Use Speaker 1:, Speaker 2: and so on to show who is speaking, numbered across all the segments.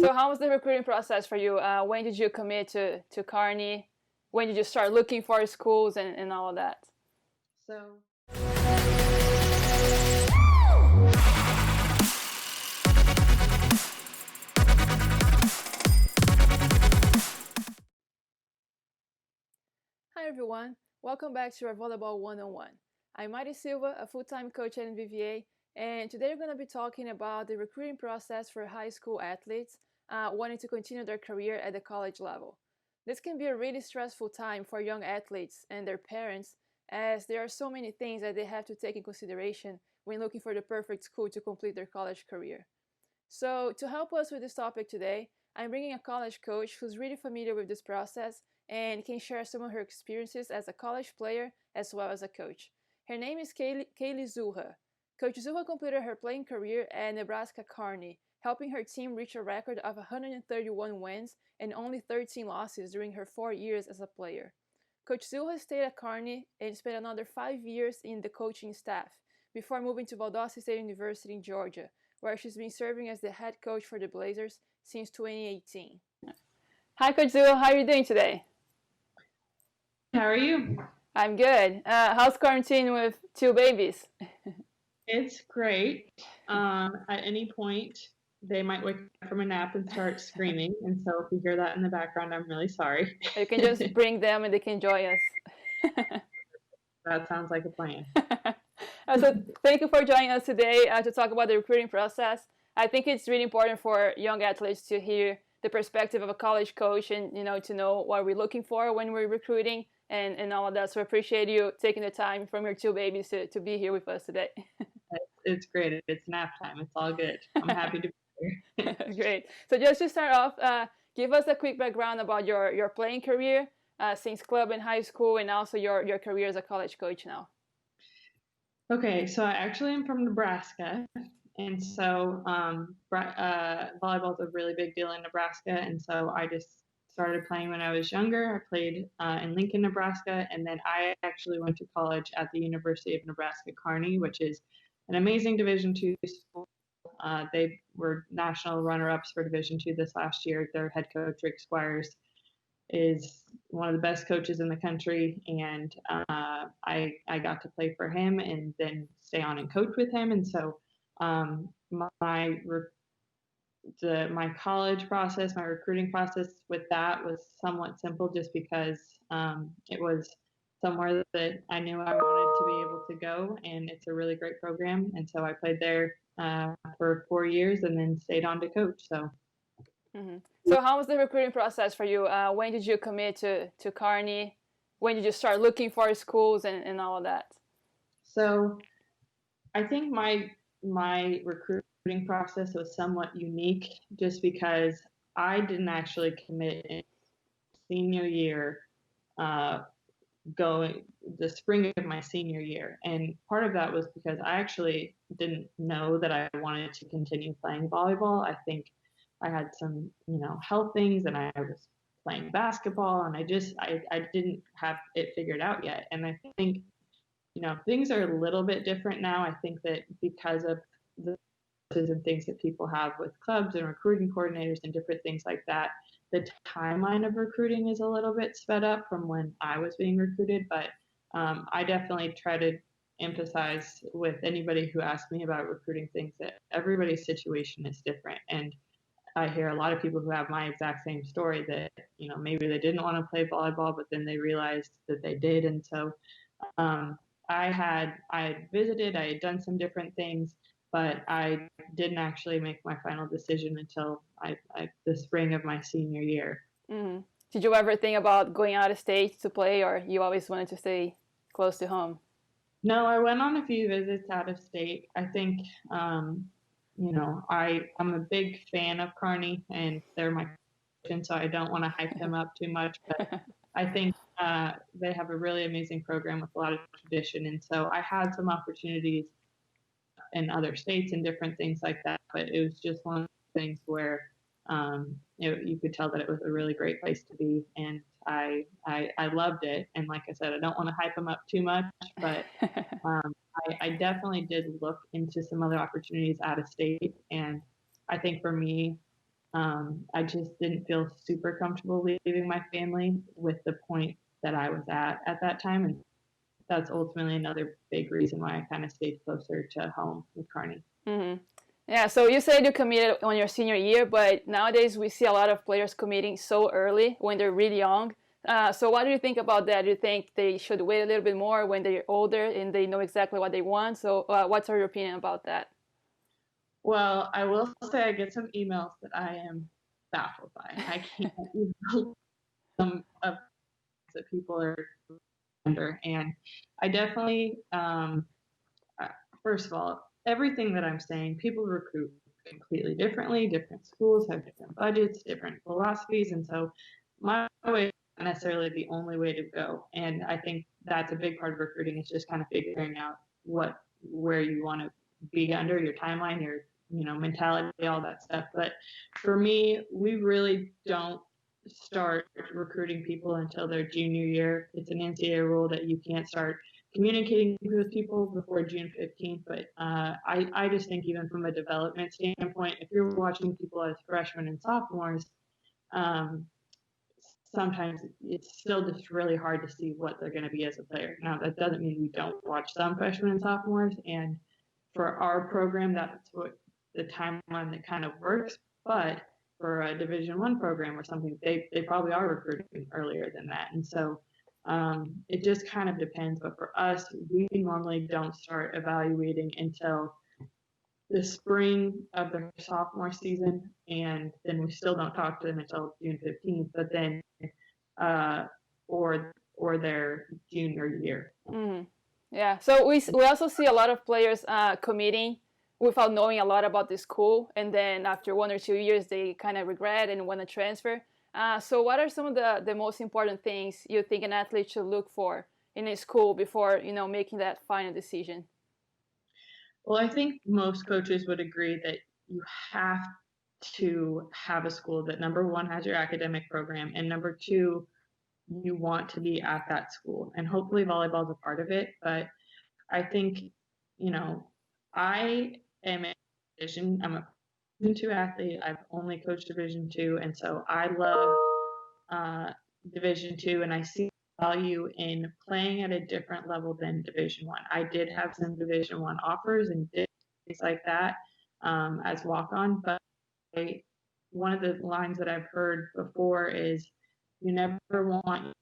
Speaker 1: So how was the recruiting process for you? When did you commit to Kearney? When did you start looking for schools and all of that?
Speaker 2: So,
Speaker 1: Hi everyone, welcome back to our Volleyball 101. I'm Mari Silva, a full-time coach at NVVA, and today we're going to be talking about the recruiting process for high school athletes wanting to continue their career at the college level. This can be a really stressful time for young athletes and their parents, as there are so many things that they have to take in consideration when looking for the perfect school to complete their college career. So to help us with this topic today, I'm bringing a college coach who's really familiar with this process and can share some of her experiences as a college player as well as a coach. Her name is Kaleigh Zoucha. Coach Zoucha completed her playing career at Nebraska Kearney, helping her team reach a record of 131 wins and only 13 losses during her 4 years as a player. Coach Zoucha stayed at Kearney and spent another 5 years in the coaching staff before moving to Valdosta State University in Georgia, where she's been serving as the head coach for the Blazers since 2018. Hi, Coach Zoucha. How are you doing today?
Speaker 2: how are you?
Speaker 1: I'm good. How's quarantine with 2 babies?
Speaker 2: It's great. At any point, they might wake up from a nap and start screaming. And so if you hear that in the background, I'm really sorry.
Speaker 1: You can just bring them and they can join us.
Speaker 2: That sounds like a plan.
Speaker 1: So thank you for joining us today to talk about the recruiting process. I think it's really important for young athletes to hear the perspective of a college coach and to know what we're looking for when we're recruiting and all of that. So I appreciate you taking the time from your 2 babies to be here with us today.
Speaker 2: It's great. It's nap time. It's all good. I'm happy to be here.
Speaker 1: Great. So just to start off, give us a quick background about your playing career since club and high school, and also your career as a college coach now.
Speaker 2: Okay, so I actually am from Nebraska. And so volleyball is a really big deal in Nebraska. And so I just started playing when I was younger. I played in Lincoln, Nebraska. And then I actually went to college at the University of Nebraska Kearney, which is an amazing Division II school. They were national runner-ups for Division II this last year. Their head coach, Rick Squires, is one of the best coaches in the country, and I got to play for him and then stay on and coach with him. And so my college process, my recruiting process with that was somewhat simple, just because it was somewhere that I knew I wanted to be able to go, and it's a really great program. And so I played there for 4 years and then stayed on to coach. So.
Speaker 1: Mm-hmm. So how was the recruiting process for you? When did you commit to Kearney? When did you start looking for schools and all of that?
Speaker 2: So I think my recruiting process was somewhat unique, just because I didn't actually commit in senior year, going the spring of my senior year. And part of that was because I actually didn't know that I wanted to continue playing volleyball. I think I had some, health things, and I was playing basketball, and I didn't have it figured out yet. And I think, things are a little bit different now. I think that because of the and things that people have with clubs and recruiting coordinators and different things like that, the timeline of recruiting is a little bit sped up from when I was being recruited. But I definitely try to emphasize with anybody who asks me about recruiting things that everybody's situation is different. And I hear a lot of people who have my exact same story, that, maybe they didn't want to play volleyball, but then they realized that they did. And so I had visited, I had done some different things, but I didn't actually make my final decision until the spring of my senior year.
Speaker 1: Mm-hmm. Did you ever think about going out of state to play, or you always wanted to stay close to home?
Speaker 2: No, I went on a few visits out of state. I think, I'm a big fan of Kearney, and they're my coach, so I don't want to hype them up too much, but I think they have a really amazing program with a lot of tradition. And so I had some opportunities in other states and different things like that, but it was just one of the things where you could tell that it was a really great place to be, and I loved it. And like I said, I don't want to hype them up too much, but I definitely did look into some other opportunities out of state. And I think for me, I just didn't feel super comfortable leaving my family with the point that I was at that time. And that's ultimately another big reason why I kind of stayed closer to home with Kearney.
Speaker 1: Mm-hmm. Yeah, so you said you committed on your senior year, but nowadays we see a lot of players committing so early when they're really young. So what do you think about that? Do you think they should wait a little bit more when they're older and they know exactly what they want? So what's your opinion about that?
Speaker 2: Well, I will say I get some emails that I am baffled by. I can't even some of that people are under, and I definitely, first of all, everything that I'm saying, people recruit completely differently. Different schools have different budgets, different philosophies, and so my way is not necessarily the only way to go. And I think that's a big part of recruiting is just kind of figuring out where you want to be under your timeline, your mentality, all that stuff. But for me, we really don't start recruiting people until their junior year. It's an NCAA rule that you can't start communicating with people before June 15th. But I just think even from a development standpoint, if you're watching people as freshmen and sophomores, um, sometimes it's still just really hard to see what they're going to be as a player. Now, that doesn't mean we don't watch some freshmen and sophomores. And for our program, that's what the timeline that kind of works. But for a Division I program or something, they probably are recruiting earlier than that. And so it just kind of depends. But for us, we normally don't start evaluating until the spring of their sophomore season, and then we still don't talk to them until June 15th. But then, or their junior year.
Speaker 1: Mm-hmm. Yeah, so we also see a lot of players committing without knowing a lot about the school, and then after 1 or 2 years, they kind of regret and want to transfer. So what are some of the most important things you think an athlete should look for in a school before making that final decision?
Speaker 2: Well, I think most coaches would agree that you have to have a school that, number one, has your academic program, and number two, you want to be at that school. And hopefully volleyball is a part of it. But I think, I am I'm a Division II athlete. I've only coached Division II, and so I love Division II, and I see value in playing at a different level than Division I. I did have some Division I offers and did things like that as walk-on, but one of the lines that I've heard before is you never want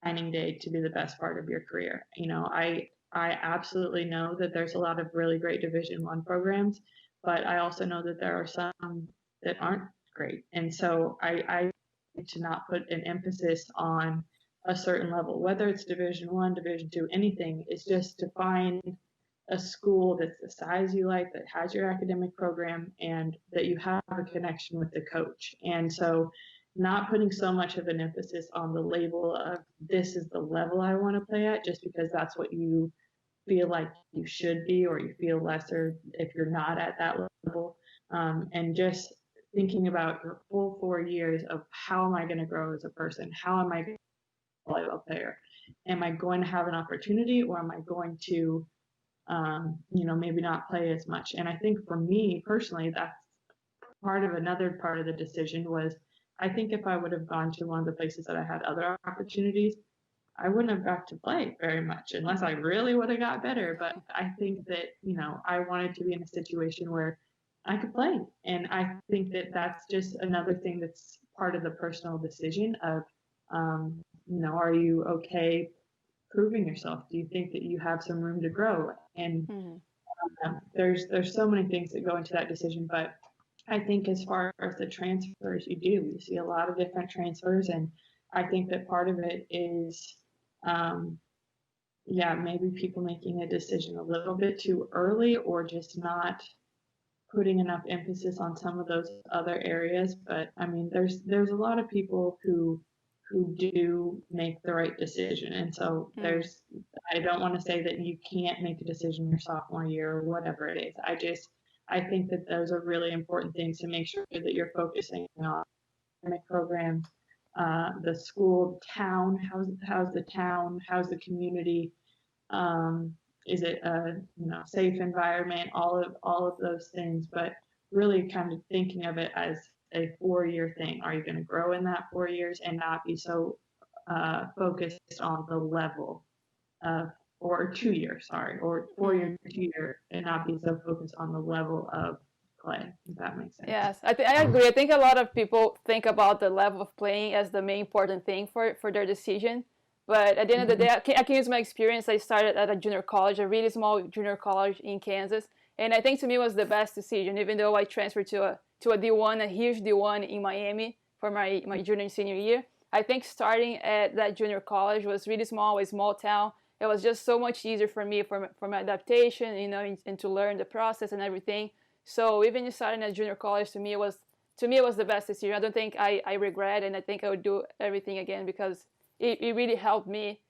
Speaker 2: signing day to be the best part of your career. I absolutely know that there's a lot of really great Division I programs, but I also know that there are some that aren't great. And so I to not put an emphasis on a certain level, whether it's Division I, Division II, anything. It's just to find a school that's the size you like, that has your academic program, and that you have a connection with the coach. And so not putting so much of an emphasis on the label of this is the level I want to play at, just because that's what you feel like you should be, or you feel lesser if you're not at that level. And just thinking about your full 4 years of how am I going to grow as a person? How am I going to be a volleyball player? Am I going to have an opportunity, or am I going to maybe not play as much? And I think for me personally, that's another part of the decision was I think if I would have gone to one of the places that I had other opportunities, I wouldn't have got to play very much unless I really would have got better. But I think that, I wanted to be in a situation where I could play. And I think that that's just another thing that's part of the personal decision of, are you okay proving yourself? Do you think that you have some room to grow? And there's so many things that go into that decision. But I think as far as the transfers, you see a lot of different transfers. And I think that part of it is, maybe people making a decision a little bit too early, or just not putting enough emphasis on some of those other areas. But I mean, there's a lot of people who do make the right decision. And so I don't want to say that you can't make a decision your sophomore year or whatever it is. I think that those are really important things to make sure that you're focusing on academic program, the school, town, how's the town, how's the community, is it a safe environment, all of those things, but really kind of thinking of it as a 4-year thing? Are you going to grow in that 4 years and not be so focused on the level of, or 2 year, sorry, or 4 year, 2 year, and not be so focused on the level of play, if that makes sense.
Speaker 1: Yes, I agree. I think a lot of people think about the level of playing as the main important thing for their decision. But at the end of the day, I can use my experience. I started at a junior college, a really small junior college in Kansas. And I think to me it was the best decision, even though I transferred to a D1, a huge D1 in Miami for my junior and senior year. I think starting at that junior college was really small, a small town. It was just so much easier for me for my adaptation, and to learn the process and everything. So even starting at junior college, to me it was the best decision. I don't think I regret, and I think I would do everything again because it really helped me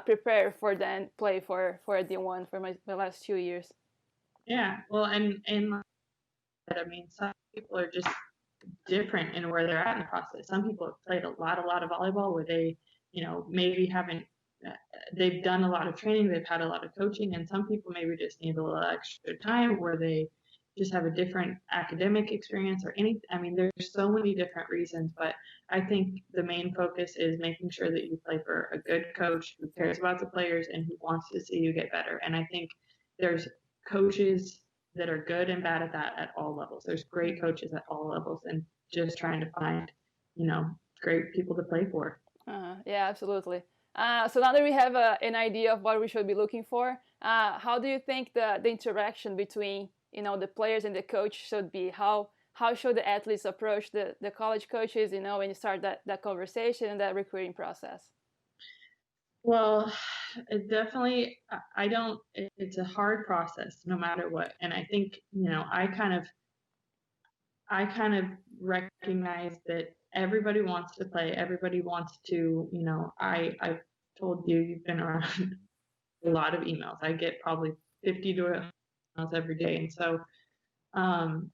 Speaker 1: prepare for then play for a D1 for my last 2 years.
Speaker 2: Yeah, well, and I mean, some people are just different in where they're at in the process. Some people have played a lot of volleyball where they, maybe haven't, they've done a lot of training, they've had a lot of coaching, and some people maybe just need a little extra time where they just have a different academic experience I mean, there's so many different reasons, but I think the main focus is making sure that you play for a good coach who cares about the players and who wants to see you get better. And I think there's coaches that are good and bad at that at all levels. There's great coaches at all levels, and just trying to find, great people to play for.
Speaker 1: Yeah, absolutely. So now that we have an idea of what we should be looking for, how do you think the interaction between the players and the coach should be? How should the athletes approach the college coaches, when you start that conversation and that recruiting process?
Speaker 2: Well, it definitely, it's a hard process no matter what. And I think, I kind of recognize that everybody wants to play. Everybody wants to, I've told you, you've been around a lot of emails. I get probably 50 to emails every day. And so, I'm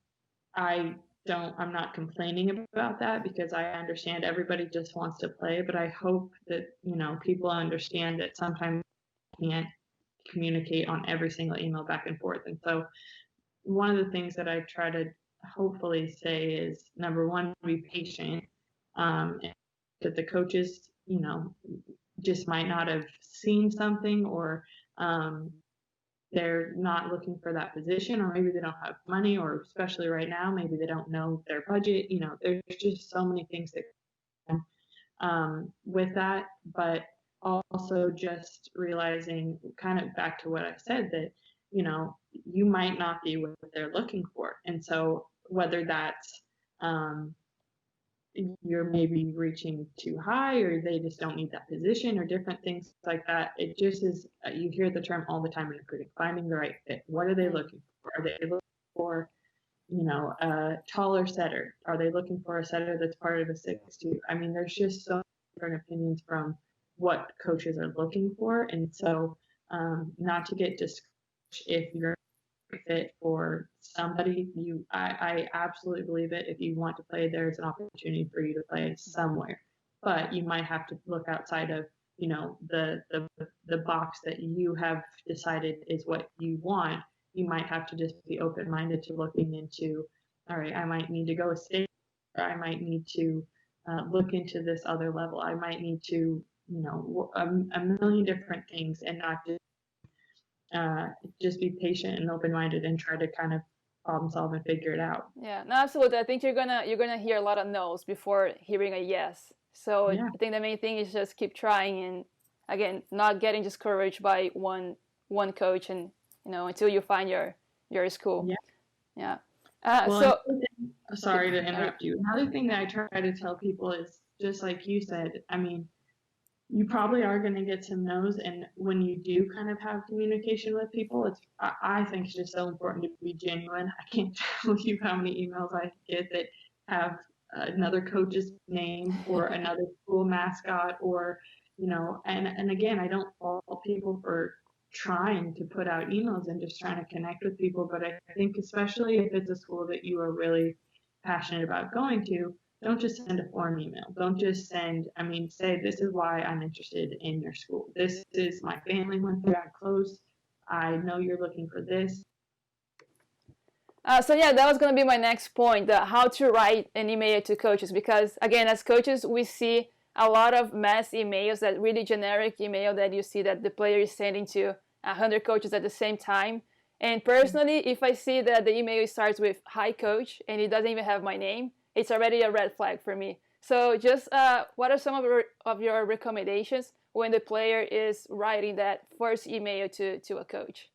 Speaker 2: not complaining about that because I understand everybody just wants to play, but I hope that, people understand that sometimes you can't communicate on every single email back and forth. And so one of the things that I try to hopefully say is, number one, be patient. That the coaches, just might not have seen something, or they're not looking for that position, or maybe they don't have money, or especially right now, maybe they don't know their budget. There's just so many things that with that, but also just realizing, kind of back to what I said, that you might not be what they're looking for. And so whether that's you're maybe reaching too high, or they just don't need that position, or different things like that. It just is, you hear the term all the time in recruiting, finding the right fit. What are they looking for? Are they looking for, a taller setter? Are they looking for a setter that's part of a 6'2"? I mean, there's just so many different opinions from what coaches are looking for. And so not to get discouraged if you're fit for somebody, I absolutely believe it. If you want to play, there's an opportunity for you to play somewhere, but you might have to look outside of the box that you have decided is what you want. You might have to just be open-minded to looking into, all right, I might need to go a state, or I might need to look into this other level. I might need to, a million different things, and not just be patient and open-minded and try to kind of problem solve and figure it out.
Speaker 1: Yeah, no, absolutely. I think you're gonna hear a lot of no's before hearing a yes. So yeah. I think the main thing is just keep trying, and again, not getting discouraged by one coach, and until you find your school.
Speaker 2: Yeah. Well, sorry to interrupt you. Another thing that I try to tell people is, just like you said, I mean, you probably are going to get some no's, and when you do kind of have communication with people, I think it's just so important to be genuine. I can't tell you how many emails I get that have another coach's name or another school mascot, or and again, I don't fault people for trying to put out emails and just trying to connect with people, but I think especially if it's a school that you are really passionate about going to, don't just send a form email. Don't just say, this is why I'm interested in your school. This is my family went through that close. I know you're looking for this.
Speaker 1: So yeah, that was going to be my next point, how to write an email to coaches, because again, as coaches, we see a lot of mass emails, that really generic email that you see that the player is sending to 100 coaches at the same time. And personally, if I see that the email starts with "Hi Coach" and it doesn't even have my name, it's already a red flag for me. So just what are some of your recommendations when the player is writing that first email to a coach?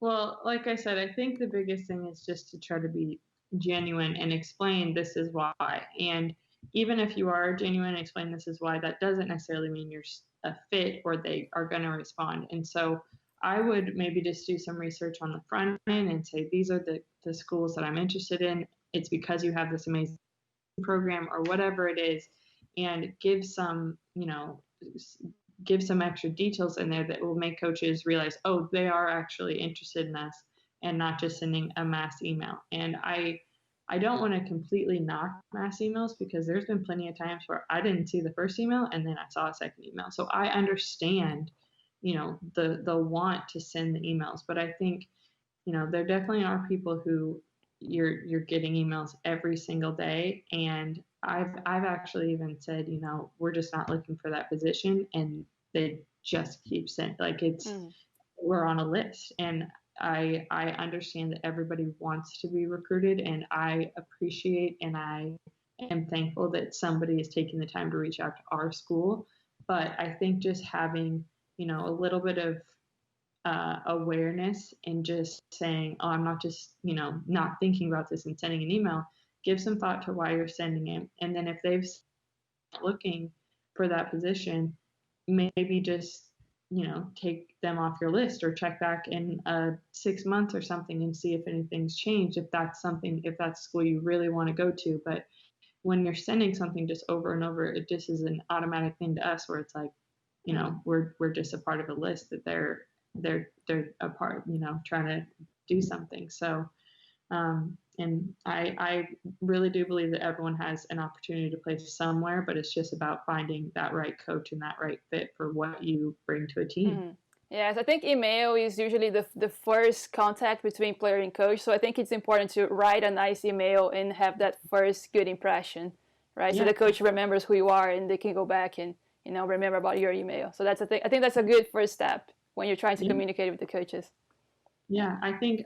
Speaker 2: Well, like I said, I think the biggest thing is just to try to be genuine and explain this is why. And even if you are genuine and explain this is why, that doesn't necessarily mean you're a fit or they are going to respond. And so I would maybe just do some research on the front end and say, these are the schools that I'm interested in. It's because you have this amazing program or whatever it is, and give some extra details in there that will make coaches realize, oh, they are actually interested in us and not just sending a mass email. And I don't want to completely knock mass emails, because there's been plenty of times where I didn't see the first email and then I saw a second email. So I understand, the want to send the emails, but I think, there definitely are people who you're getting emails every single day, and I've actually even said, we're just not looking for that position, and they just keep sending, like, it's we're on a list. And I understand that everybody wants to be recruited, and I appreciate and I am thankful that somebody is taking the time to reach out to our school. But I think just having, a little bit of awareness and just saying, oh, I'm not just, not thinking about this and sending an email. Give some thought to why you're sending it. And then if they've looking for that position, maybe just, take them off your list, or check back in 6 months or something and see if anything's changed, if that's school you really want to go to. But when you're sending something just over and over, it just is an automatic thing to us, where it's like, we're just a part of a list that they're a part, trying to do something. So, and I really do believe that everyone has an opportunity to play somewhere, but it's just about finding that right coach and that right fit for what you bring to a team.
Speaker 1: Yes, I think email is usually the first contact between player and coach. So I think it's important to write a nice email and have that first good impression, right? Yeah. So the coach remembers who you are and they can go back and remember about your email. So that's a thing. I think that's a good first step when you're trying to communicate with the coaches.
Speaker 2: Yeah, I think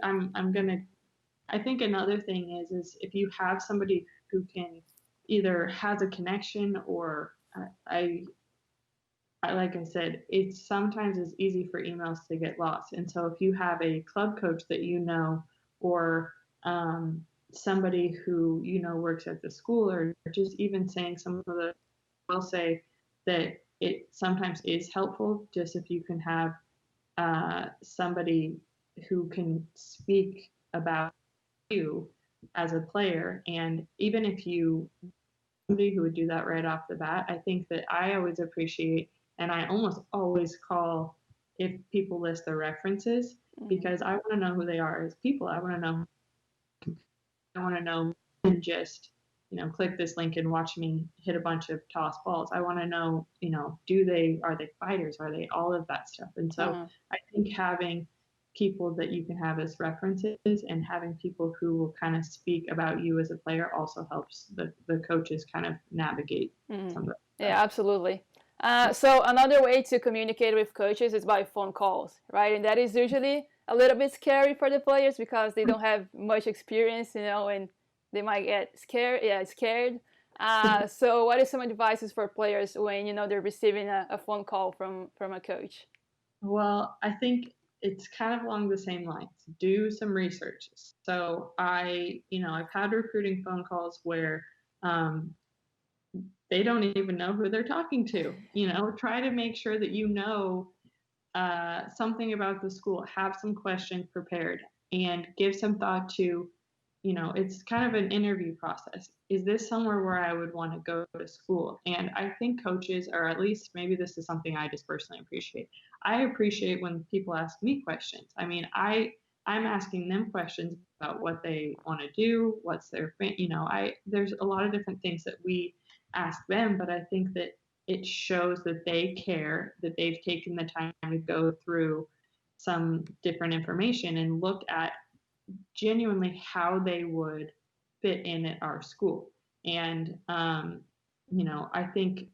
Speaker 2: I think another thing is if you have somebody who can either has a connection, or like I said, it's sometimes it's easy for emails to get lost. And so if you have a club coach that or somebody who works at the school, or just even saying some of the, I'll say that it sometimes is helpful just if you can have somebody who can speak about you as a player. And even if somebody who would do that right off the bat, I think that I always appreciate, and I almost always call if people list their references, because I want to know who they are as people. I want to know and just, click this link and watch me hit a bunch of toss balls. I want to know, are they fighters? Are they all of that stuff? And so I think having people that you can have as references, and having people who will kind of speak about you as a player, also helps the coaches kind of navigate some of that.
Speaker 1: Yeah, absolutely. So another way to communicate with coaches is by phone calls, right? And that is usually a little bit scary for the players because they don't have much experience, and they might get scared. Yeah, scared. So what is some advices for players when they're receiving a phone call from a coach?
Speaker 2: Well, I think it's kind of along the same lines. Do some research. So I've had recruiting phone calls where they don't even know who they're talking to. Try to make sure that something about the school, have some questions prepared, and give some thought to, it's kind of an interview process. Is this somewhere where I would want to go to school? And I think coaches, or at least maybe this is something I just personally appreciate. I appreciate when people ask me questions. I mean, I'm asking them questions about what they want to do, what's their, there's a lot of different things that we ask them, but I think that it shows that they care, that they've taken the time to go through some different information and look at genuinely how they would fit in at our school. And I think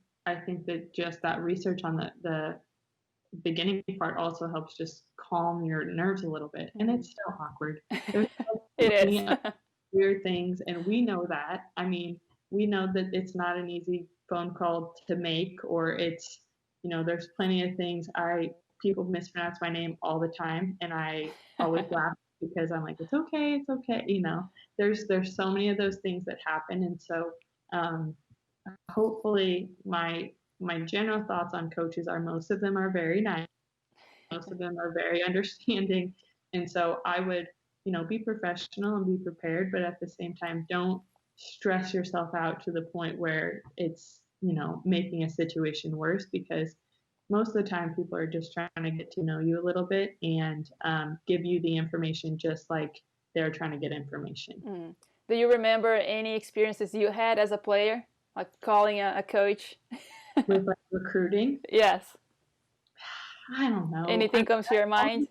Speaker 2: that just that research on the beginning part also helps just calm your nerves a little bit. And it's still awkward. There's so
Speaker 1: It is.
Speaker 2: many weird things, and we know that. I mean, we know that it's not an easy phone call to make, or it's, there's plenty of things. People mispronounce my name all the time, and I always laugh because I'm like, it's okay, it's okay. There's so many of those things that happen, and so um, hopefully my general thoughts on coaches are most of them are very nice, most of them are very understanding, and so I would be professional and be prepared, but at the same time don't stress yourself out to the point where it's making a situation worse, because most of the time people are just trying to get to know you a little bit and give you the information just like they're trying to get information.
Speaker 1: Do you remember any experiences you had as a player, like calling a coach?
Speaker 2: With like recruiting?
Speaker 1: Yes.
Speaker 2: I don't know.
Speaker 1: Anything comes to your mind?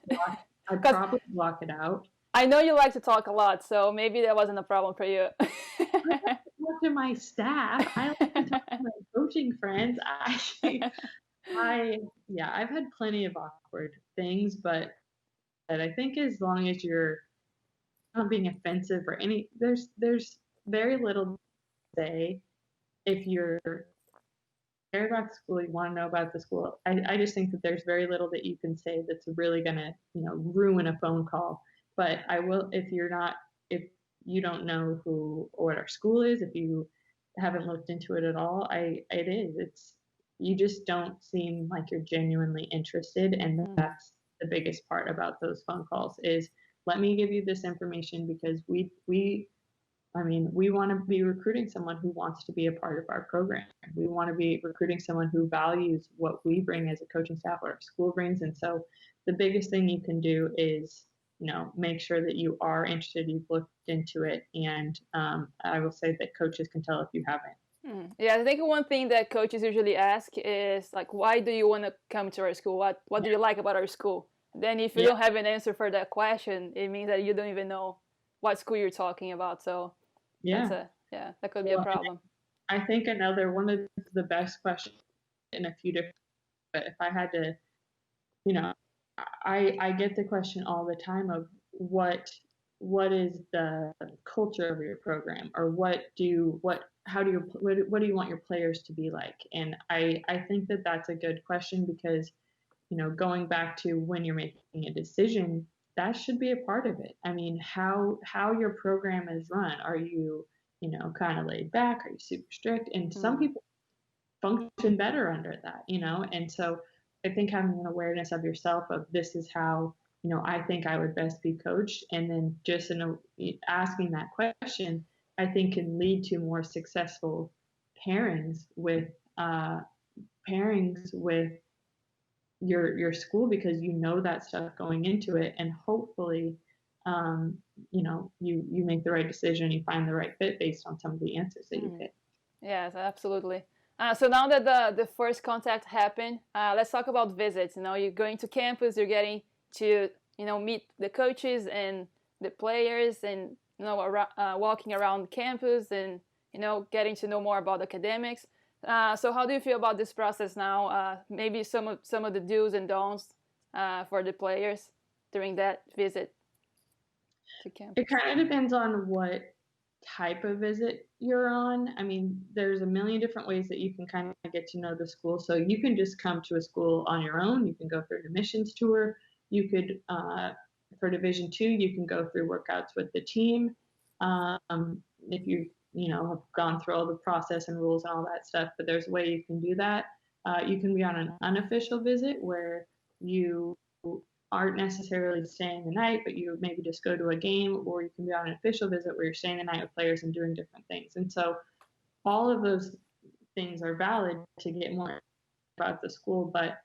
Speaker 2: I'd probably block it out.
Speaker 1: I know you like to talk a lot, so maybe that wasn't a problem for you.
Speaker 2: I like to talk to my staff. I like to talk to my coaching friends. I've had plenty of awkward things, but I think as long as you're not being offensive or there's very little to say if you're care about the school, you want to know about the school. I just think that there's very little that you can say that's really gonna ruin a phone call. But I will, if you don't know who or what our school is, if you haven't looked into it at all, it's you just don't seem like you're genuinely interested, and that's the biggest part about those phone calls is let me give you this information because we want to be recruiting someone who wants to be a part of our program. We want to be recruiting someone who values what we bring as a coaching staff, what our school brings. And so the biggest thing you can do is, make sure that you are interested, you've looked into it. And I will say that coaches can tell if you haven't.
Speaker 1: Yeah, I think one thing that coaches usually ask is like, why do you want to come to our school? What do you like about our school? Then if you don't have an answer for that question, it means that you don't even know what school you're talking about. So that could be a problem.
Speaker 2: I think another one of the best questions in a few different, but if I had to, I get the question all the time of what is the culture of your program, or what do you want your players to be like? And I think that that's a good question because, going back to when you're making a decision, that should be a part of it. I mean, how your program is run. Are you, kind of laid back? Are you super strict? And some people function better under that, and so I think having an awareness of yourself of this is how, I think I would best be coached. And then just asking that question, I think can lead to more successful pairings with your school, because that stuff going into it, and hopefully you make the right decision, you find the right fit based on some of the answers that you get.
Speaker 1: Yes, absolutely. So now that the first contact happened, let's talk about visits. You're going to campus, you're getting to meet the coaches and the players, and walking around campus, and getting to know more about academics. So how do you feel about this process now? Maybe some of the do's and don'ts for the players during that visit to campus.
Speaker 2: It kind of depends on what type of visit you're on. I mean, there's a million different ways that you can kind of get to know the school. So you can just come to a school on your own. You can go through an admissions tour. You could, for Division II, you can go through workouts with the team. If you have gone through all the process and rules and all that stuff, but there's a way you can do that. You can be on an unofficial visit where you aren't necessarily staying the night, but you maybe just go to a game, or you can be on an official visit where you're staying the night with players and doing different things. And so all of those things are valid to get more about the school. But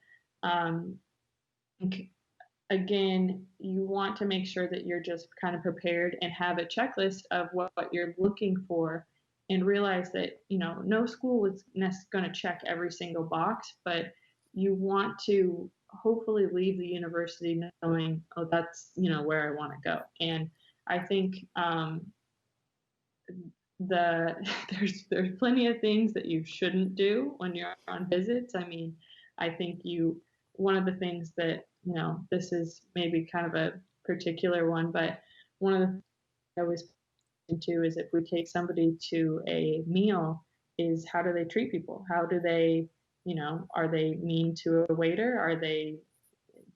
Speaker 2: again, you want to make sure that you're just kind of prepared and have a checklist of what you're looking for, and realize that, no school is going to check every single box, but you want to hopefully leave the university knowing, oh, that's, where I want to go. And I think there's plenty of things that you shouldn't do when you're on visits. I mean, I think one of the things that, this is maybe kind of a particular one, but one of the things I always into is if we take somebody to a meal, is how do they treat people? How do they, are they mean to a waiter?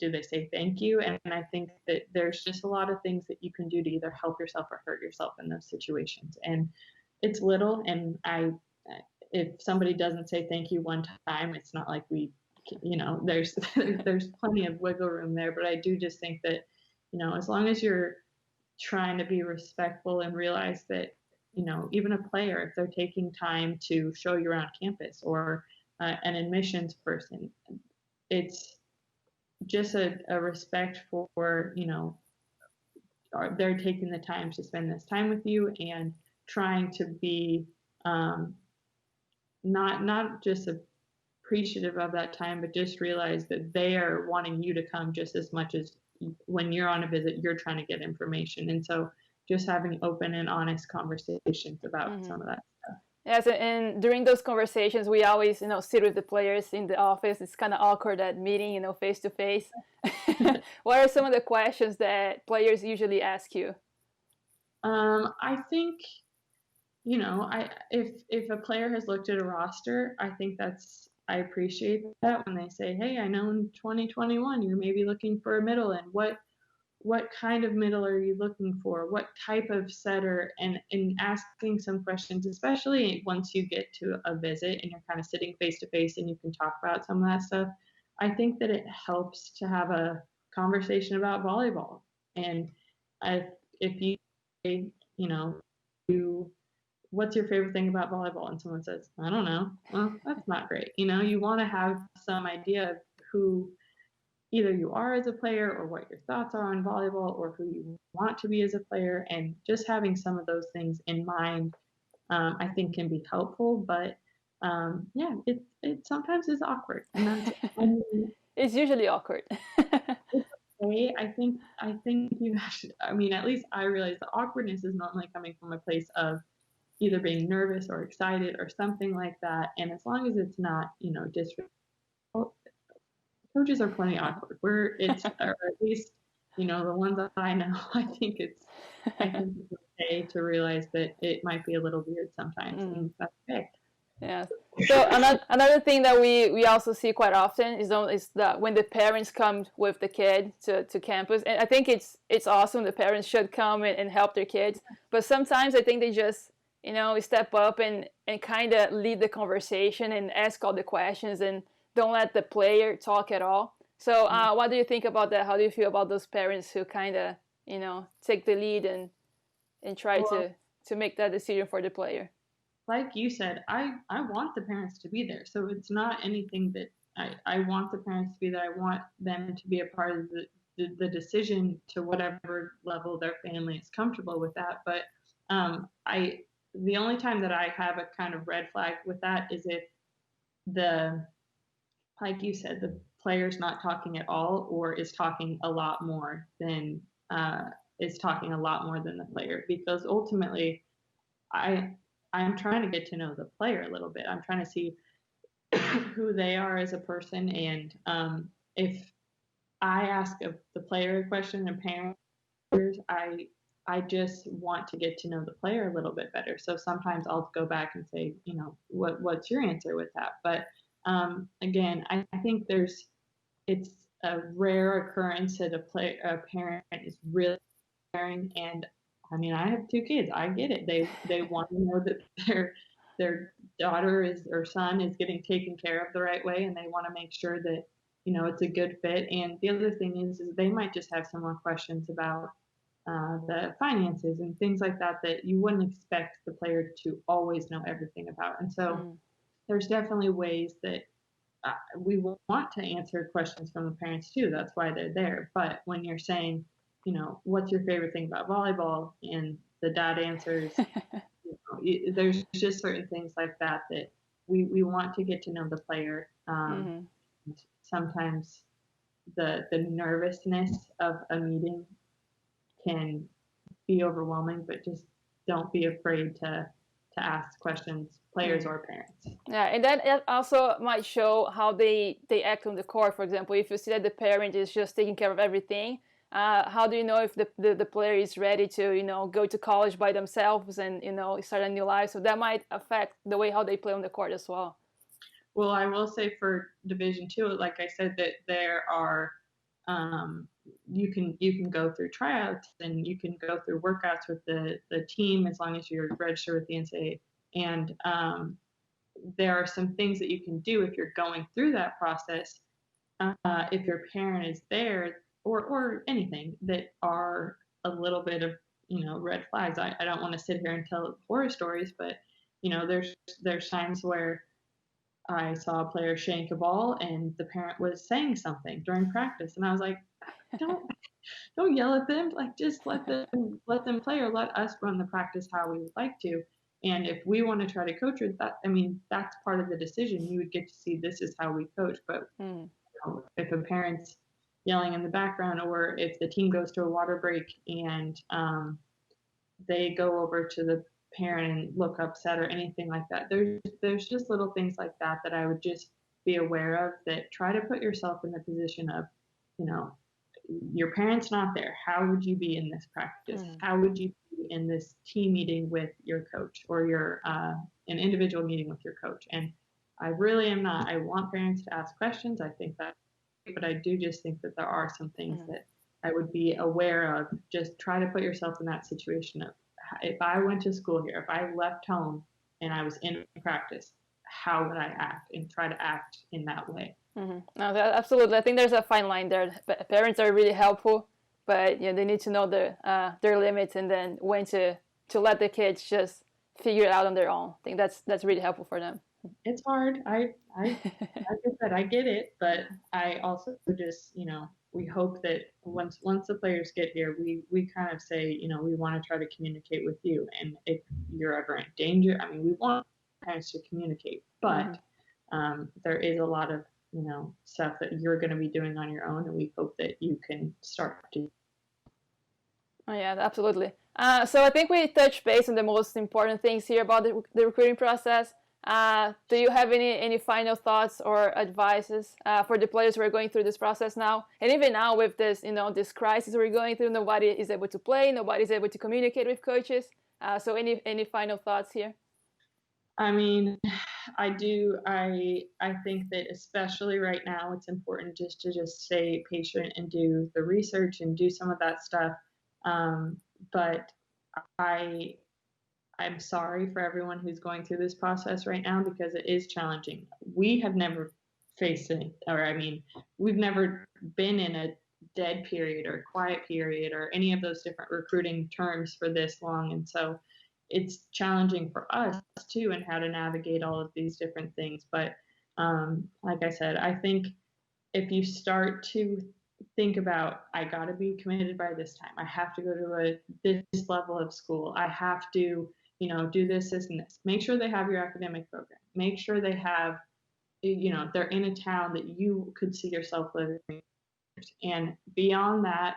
Speaker 2: Do they say thank you? And I think that there's just a lot of things that you can do to either help yourself or hurt yourself in those situations. And it's little, and if somebody doesn't say thank you one time, it's not like there's there's plenty of wiggle room there. But I do just think that, as long as you're trying to be respectful and realize that, even a player, if they're taking time to show you around campus, or an admissions person, it's just a respect for, they're taking the time to spend this time with you and trying to be not just appreciative of that time, but just realize that they are wanting you to come just as much as when you're on a visit, you're trying to get information. And so just having open and honest conversations about some of that stuff.
Speaker 1: Yes, and during those conversations, we always, sit with the players in the office. It's kind of awkward at meeting, face to face. What are some of the questions that players usually ask you?
Speaker 2: I think, if a player has looked at a roster, I think I appreciate that when they say, hey, I know in 2021 you're maybe looking for a middle, and what kind of middle are you looking for? What type of setter? And asking some questions, especially once you get to a visit and you're kind of sitting face to face and you can talk about some of that stuff. I think that it helps to have a conversation about volleyball. And if you say, what's your favorite thing about volleyball? And someone says, I don't know. Well, that's not great. You want to have some idea of who either you are as a player, or what your thoughts are on volleyball, or who you want to be as a player. And just having some of those things in mind, I think can be helpful. But it sometimes is awkward. And
Speaker 1: it's usually awkward.
Speaker 2: It's okay. I think you have to, at least I realize the awkwardness is normally coming from a place of either being nervous or excited or something like that. And as long as it's not, disrespectful, coaches are plenty awkward. Or at least, the ones that I know, I think it's okay to realize that it might be a little weird sometimes, and that's okay.
Speaker 1: Yeah. So another thing that we also see quite often is that when the parents come with the kid to campus, and I think it's awesome. The parents should come and help their kids, but sometimes I think they just step up and kind of lead the conversation and ask all the questions and don't let the player talk at all. So what do you think about that? How do you feel about those parents who kind of take the lead and try to make that decision for the player?
Speaker 2: Like you said, I want the parents to be there. So it's not anything that I want the parents to be there. I want them to be a part of the decision to whatever level their family is comfortable with that. But the only time that I have a kind of red flag with that is if like you said, the player's not talking at all, or is talking a lot more than the player. Because ultimately, I'm trying to get to know the player a little bit. I'm trying to see who they are as a person. And if I ask the player a question and parents, I just want to get to know the player a little bit better. So sometimes I'll go back and say, what's your answer with that? But again, I think it's a rare occurrence that a parent is really caring. And I have 2 kids. I get it. They want to know that their daughter or son is getting taken care of the right way, and they want to make sure that it's a good fit. And the other thing is they might just have some more questions about the finances and things like that you wouldn't expect the player to always know everything about. And so there's definitely ways that we want to answer questions from the parents too. That's why they're there. But when you're saying, what's your favorite thing about volleyball? And the dad answers, there's just certain things like that we want to get to know the player. Sometimes the nervousness of a meeting can be overwhelming, but just don't be afraid to ask questions, players or parents.
Speaker 1: Yeah, and then it also might show how they act on the court. For example, if you see that the parent is just taking care of everything, how do you know if the player is ready to, you know, go to college by themselves and, you know, start a new life? So that might affect the way how they play on the court as well.
Speaker 2: Well, I will say for Division II, like I said, that there are you can go through tryouts and you can go through workouts with the team as long as you're registered with the NCAA. And there are some things that you can do if you're going through that process. If your parent is there, or anything that are a little bit of, you know, red flags. I don't want to sit here and tell horror stories, but you know, there's times where I saw a player shank a ball and the parent was saying something during practice, and I was like, don't yell at them. Like, just let them play, or let us run the practice how we would like to. And if we want to try to coach it, that, I mean, that's part of the decision. You would get to see this is how we coach. But you know, if a parent's yelling in the background, or if the team goes to a water break and they go over to the parent and look upset or anything like that, there's just little things like that that I would just be aware of. That try to put yourself in the position of, you know, your parent's not there. How would you be in this practice? How would you be in this team meeting with your coach, or your an individual meeting with your coach? And I really am not. I want parents to ask questions. I think that, but I do just think that there are some things that I would be aware of. Just try to put yourself in that situation of, if I went to school here, if I left home and I was in practice, how would I act, and try to act in that way.
Speaker 1: No, absolutely. I think there's a fine line there. Parents are really helpful, but you know, they need to know their limits, and then when to let the kids just figure it out on their own. I think that's really helpful for them.
Speaker 2: It's hard. I like I said, I get it, but I also just, you know, we hope that once the players get here, we kind of say, you know, we want to try to communicate with you, and if you're ever in danger, I mean, we want parents to communicate, but there is a lot of, you know, stuff that you're going to be doing on your own, and we hope that you can start to.
Speaker 1: Oh yeah, absolutely. So I think we touched base on the most important things here about the recruiting process. Do you have any final thoughts or advices for the players who are going through this process now? And even now with this, you know, this crisis we're going through, nobody is able to play, nobody is able to communicate with coaches. So any final thoughts here?
Speaker 2: I mean, I do. I think that especially right now, it's important just to stay patient and do the research and do some of that stuff. But I'm sorry for everyone who's going through this process right now, because it is challenging. We have never faced it, or I mean, we've never been in a dead period or quiet period or any of those different recruiting terms for this long. And so it's challenging for us too, and how to navigate all of these different things. But like I said, I think if you start to think about, I got to be committed by this time, I have to go to this level of school, I have to, you know, do this and this. Make sure they have your academic program. Make sure they have, you know, they're in a town that you could see yourself living. And beyond that,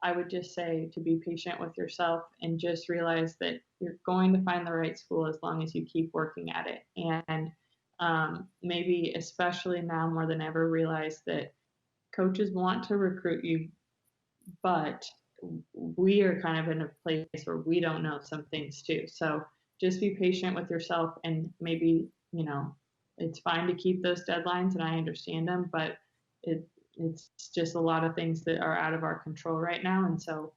Speaker 2: I would just say to be patient with yourself and just realize that you're going to find the right school as long as you keep working at it. And maybe especially now more than ever, realize that coaches want to recruit you, but we are kind of in a place where we don't know some things too. So just be patient with yourself, and maybe, you know, it's fine to keep those deadlines, and I understand them, but it's just a lot of things that are out of our control right now. And so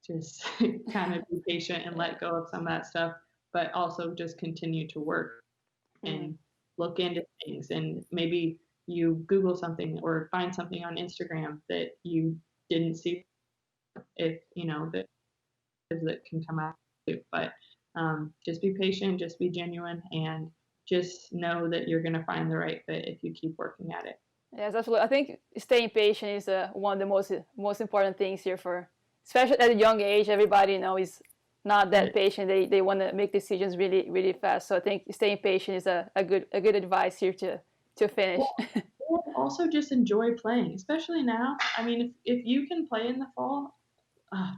Speaker 2: just kind of be patient and let go of some of that stuff, but also just continue to work and look into things. And maybe you Google something or find something on Instagram that you didn't see, if, you know, that can come out too. But just be patient, just be genuine, and just know that you're going to find the right fit if you keep working at it.
Speaker 1: Yes, absolutely. I think staying patient is one of the most important things here, for especially at a young age. Everybody, you know, is not that patient. They want to make decisions really, really fast. So I think staying patient is a good advice here to finish.
Speaker 2: Also just enjoy playing, especially now. I mean, if you can play in the fall,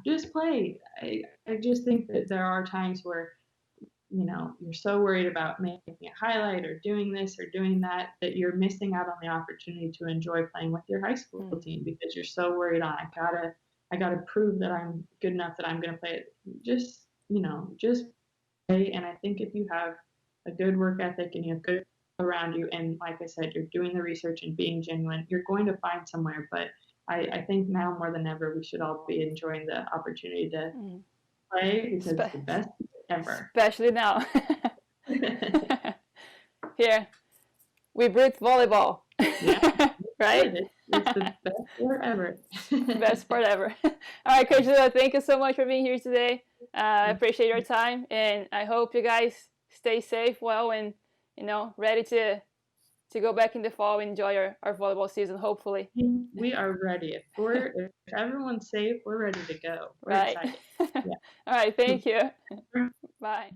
Speaker 2: just play. I just think that there are times where, you're so worried about making a highlight or doing this or doing that, that you're missing out on the opportunity to enjoy playing with your high school team because you're so worried on, I gotta prove that I'm good enough that I'm gonna play it. Just play. And I think if you have a good work ethic and you have good around you, and like I said, you're doing the research and being genuine, you're going to find somewhere. But I think now more than ever, we should all be enjoying the opportunity to play because it's the best ever.
Speaker 1: Especially now. Here, we breathe volleyball.
Speaker 2: Yeah,
Speaker 1: right?
Speaker 2: It's the best sport ever.
Speaker 1: Best sport ever. All right, Coach Zoucha, thank you so much for being here today. I appreciate your time, and I hope you guys stay safe, well, and ready to go back in the fall and enjoy our volleyball season, hopefully.
Speaker 2: We are ready. If everyone's safe, we're ready to go. We're
Speaker 1: right.
Speaker 2: excited. Yeah.
Speaker 1: All right, thank you. Bye.